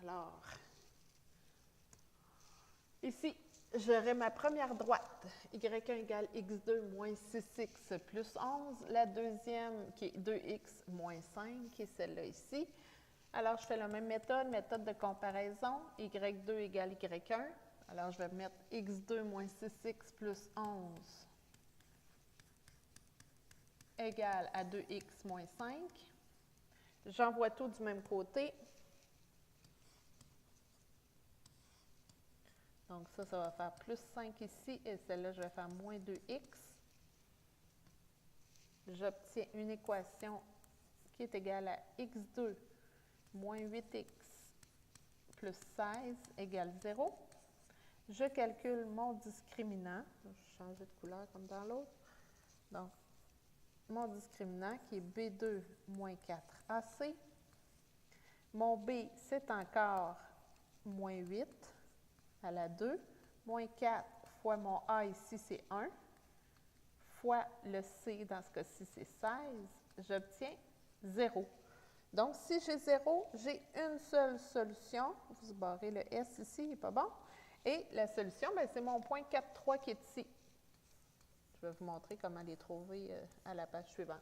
Alors, ici, j'aurai ma première droite, y1 égale x2 moins 6x plus 11. La deuxième, qui est 2x moins 5, qui est celle-là ici. Alors, je fais la même méthode, méthode de comparaison, y2 égale y1. Alors, je vais mettre x2 moins 6x plus 11 égale à 2x moins 5. J'envoie tout du même côté. Donc ça va faire plus 5 ici, et celle-là, je vais faire moins 2x. J'obtiens une équation qui est égale à x2 moins 8x plus 16 égale 0. Je calcule mon discriminant. Je vais changer de couleur comme dans l'autre. Donc, mon discriminant qui est B2 moins 4AC. Mon B, c'est encore moins 8 à la 2. Moins 4 fois mon A ici, c'est 1. Fois le C, dans ce cas-ci, c'est 16. J'obtiens 0. Donc, si j'ai 0, j'ai une seule solution. Vous barrez le S ici, il n'est pas bon. Et la solution, c'est mon point 4,3 qui est ici. Je vais vous montrer comment les trouver à la page suivante.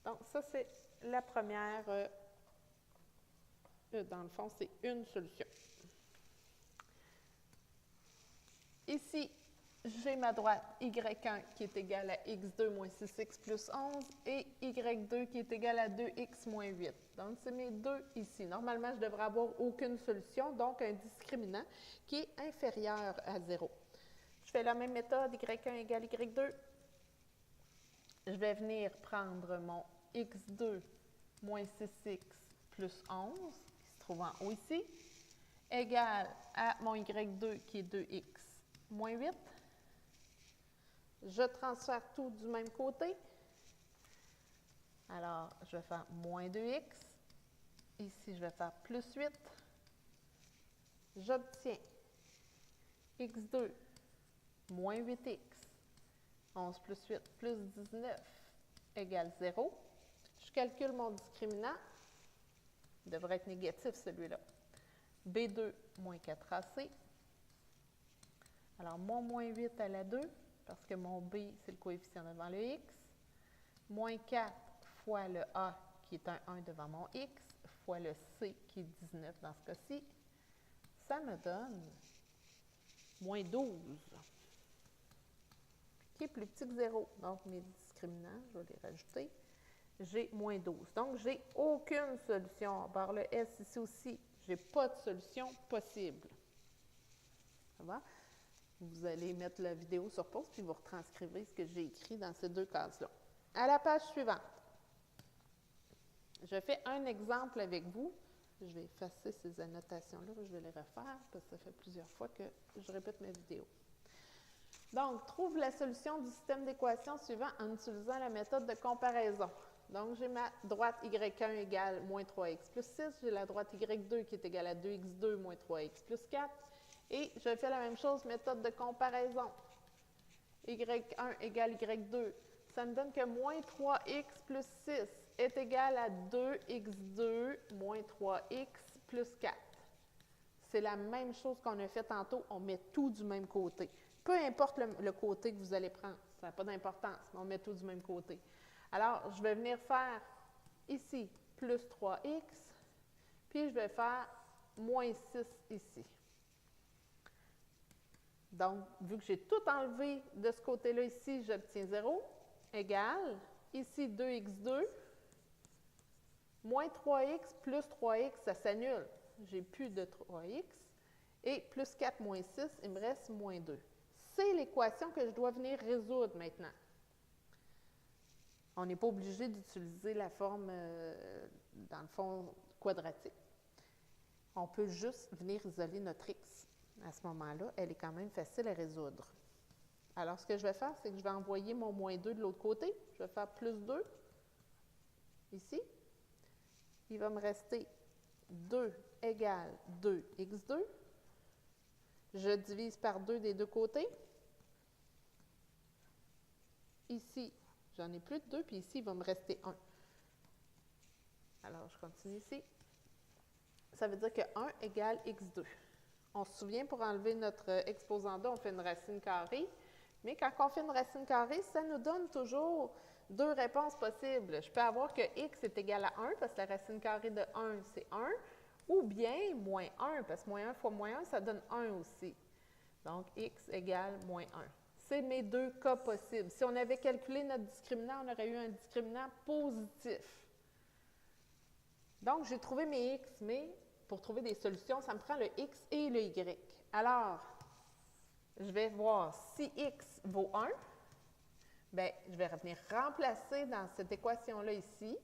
Donc, ça, c'est la première. Dans le fond, c'est une solution. Ici, j'ai ma droite y1 qui est égale à x2 moins 6x plus 11 et y2 qui est égal à 2x moins 8. Donc, c'est mes deux ici. Normalement, je ne devrais avoir aucune solution, donc un discriminant qui est inférieur à 0. Je fais la même méthode, y1 égale y2. Je vais venir prendre mon x2 moins 6x plus 11, qui se trouve en haut ici, égal à mon y2 qui est 2x moins 8. Je transfère tout du même côté. Alors, je vais faire moins 2x. Ici, je vais faire plus 8. J'obtiens x2 moins 8x, 11 plus 8 plus 19 égale 0. Je calcule mon discriminant. Il devrait être négatif, celui-là. B2 moins 4AC. Alors, mon moins 8 à la 2, parce que mon B, c'est le coefficient devant le x. Moins 4 fois le A, qui est un 1 devant mon x, fois le C, qui est 19 dans ce cas-ci. Ça me donne moins 12, qui est plus petit que 0. Donc, mes discriminants, je vais les rajouter. J'ai moins 12. Donc, je n'ai aucune solution. Par le S ici aussi, je n'ai pas de solution possible. Ça va? Vous allez mettre la vidéo sur pause, puis vous retranscrivez ce que j'ai écrit dans ces deux cases-là. À la page suivante, je fais un exemple avec vous. Je vais effacer ces annotations-là, je vais les refaire, parce que ça fait plusieurs fois que je répète mes vidéos. Donc, trouve la solution du système d'équations suivant en utilisant la méthode de comparaison. Donc, j'ai ma droite y1 égale moins 3x plus 6. J'ai la droite y2 qui est égale à 2x2 moins 3x plus 4. Et je fais la même chose, méthode de comparaison. y1 égale y2. Ça me donne que moins 3x plus 6 est égal à 2x2 moins 3x plus 4. C'est la même chose qu'on a fait tantôt. On met tout du même côté. Peu importe le côté que vous allez prendre. Ça n'a pas d'importance, mais on met tout du même côté. Alors, je vais venir faire ici plus 3x, puis je vais faire moins 6 ici. Donc, vu que j'ai tout enlevé de ce côté-là ici, j'obtiens 0, égale, ici 2x2, moins 3x plus 3x, ça s'annule. J'ai plus de 3x. Et plus 4 moins 6, il me reste moins 2. C'est l'équation que je dois venir résoudre maintenant. On n'est pas obligé d'utiliser la forme, dans le fond, quadratique. On peut juste venir isoler notre x. À ce moment-là, elle est quand même facile à résoudre. Alors, ce que je vais faire, c'est que je vais envoyer mon moins 2 de l'autre côté. Je vais faire plus 2 ici. Il va me rester 2 égale 2x2. Je divise par 2 des deux côtés. Ici, j'en ai plus de 2, puis ici, il va me rester 1. Alors, je continue ici. ça veut dire que 1 égale x2. On se souvient, pour enlever notre exposant 2, on fait une racine carrée. Mais quand on fait une racine carrée, ça nous donne toujours deux réponses possibles. Je peux avoir que x est égal à 1, parce que la racine carrée de 1, c'est 1, ou bien moins 1, parce que moins 1 fois moins 1, ça donne 1 aussi. Donc, x égale moins 1. C'est mes deux cas possibles. Si on avait calculé notre discriminant, on aurait eu un discriminant positif. Donc, j'ai trouvé mes x, mais pour trouver des solutions, ça me prend le x et le y. Alors, je vais voir si x vaut 1, bien, je vais revenir remplacer dans cette équation-là ici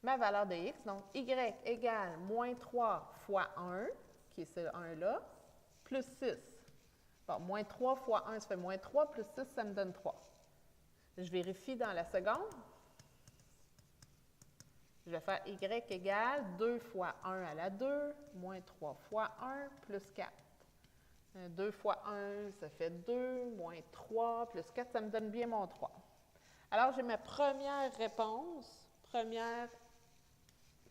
ma valeur de x. Donc, y égale moins 3 fois 1, qui est ce 1-là, plus 6. Bon, moins 3 fois 1, ça fait moins 3, plus 6, ça me donne 3. Je vérifie dans la seconde. Je vais faire y égale 2 fois 1 à la 2, moins 3 fois 1, plus 4. 2 fois 1, ça fait 2, moins 3, plus 4, ça me donne bien mon 3. Alors, j'ai ma première réponse, première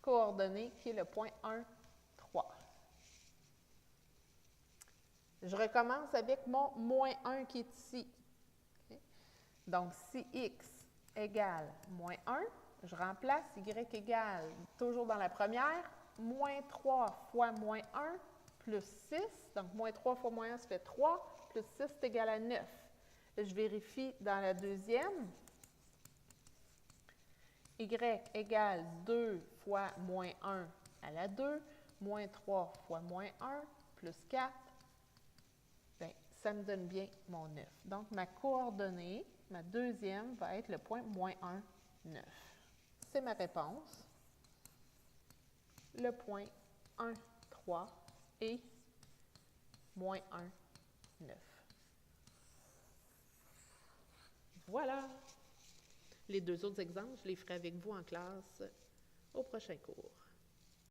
coordonnée, qui est le point 1, 3. Je recommence avec mon moins 1 qui est ici. Okay? Donc, si x égale moins 1, je remplace y égale, toujours dans la première, moins 3 fois moins 1 plus 6. Donc, moins 3 fois moins 1, ça fait 3, plus 6 est égal à 9. Je vérifie dans la deuxième. Y égale 2 fois moins 1 à la 2, moins 3 fois moins 1 plus 4. Bien, ça me donne bien mon 9. Donc, ma coordonnée, ma deuxième, va être le point moins 1, 9. C'est ma réponse. Le point 1, 3 et moins 1, 9. Voilà. Les deux autres exemples, je les ferai avec vous en classe au prochain cours.